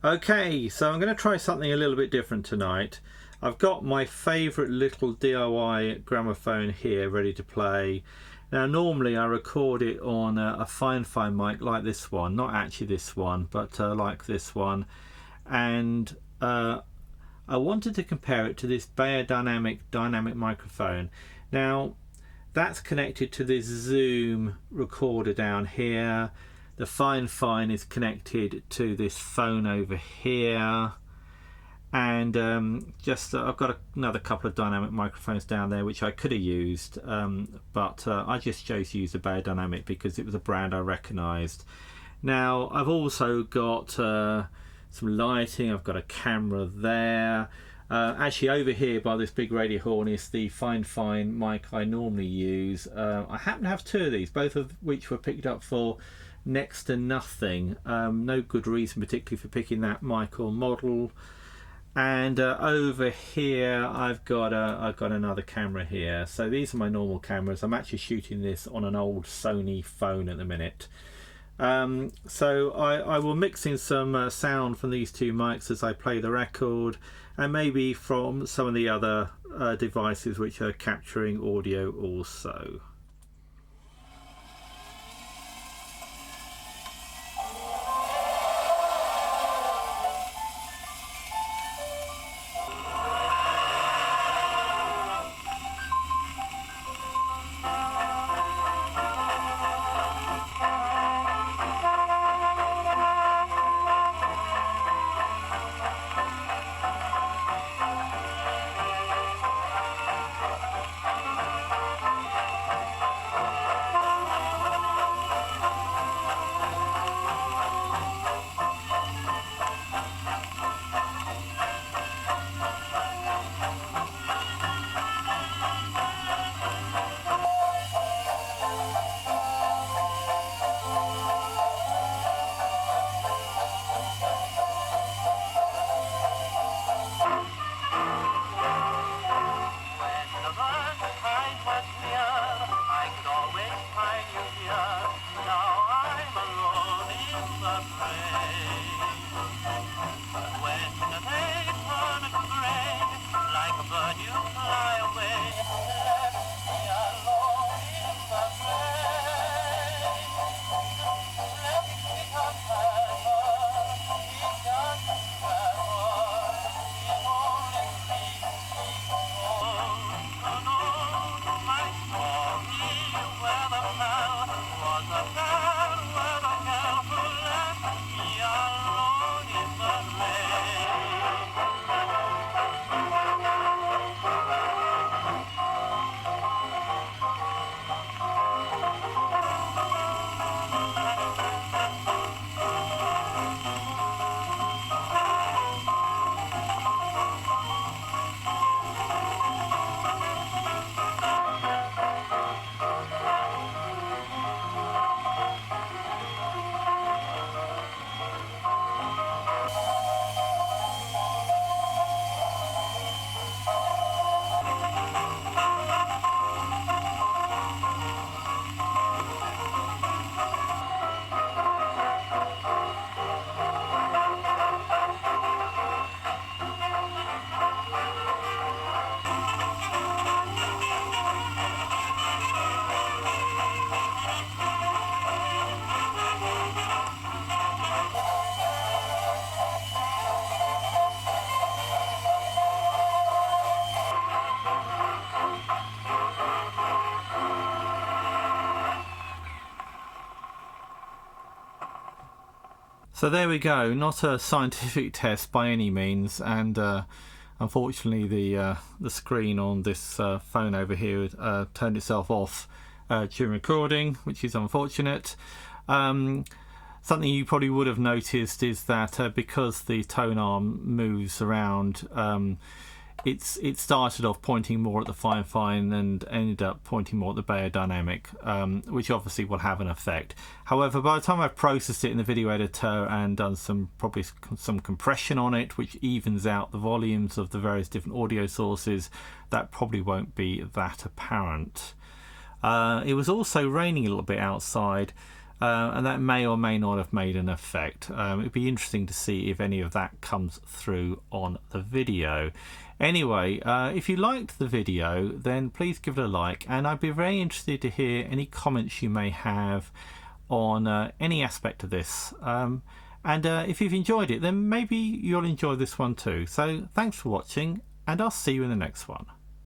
Okay, so I'm going to try something a little bit different tonight. I've got my favourite little DIY gramophone here ready to play. Now normally I record it on a fine mic like this one, not actually this one, but like this one, and I wanted to compare it to this Beyerdynamic dynamic microphone. Now that's connected to this Zoom recorder down here. The fine is connected to this phone over here, and I've got another couple of dynamic microphones down there which I could have used, but I just chose to use the Beyerdynamic because it was a brand I recognised. Now I've also got some lighting, I've got a camera there. Actually over here by this big radio horn is the fine mic I normally use. I happen to have two of these, both of which were picked up for next to nothing. No good reason particularly for picking that mic or model. And over here I've got another camera here. So these are my normal cameras. I'm actually shooting this on an old Sony phone at the minute. So I will mix in some sound from these two mics as I play the record, and maybe from some of the other devices which are capturing audio also. So there we go, not a scientific test by any means, and unfortunately the screen on this phone over here turned itself off during recording, which is unfortunate. Something you probably would have noticed is that because the tone arm moves around, it started off pointing more at the fine and ended up pointing more at the Beyerdynamic, which obviously will have an effect. However, by the time I've processed it in the video editor and done probably some compression on it, which evens out the volumes of the various different audio sources, that probably won't be that apparent. It was also raining a little bit outside, and that may or may not have made an effect. It'd be interesting to see if any of that comes through on the video. Anyway, if you liked the video, then please give it a like, and I'd be very interested to hear any comments you may have on any aspect of this. And if you've enjoyed it, then maybe you'll enjoy this one too. So thanks for watching, and I'll see you in the next one.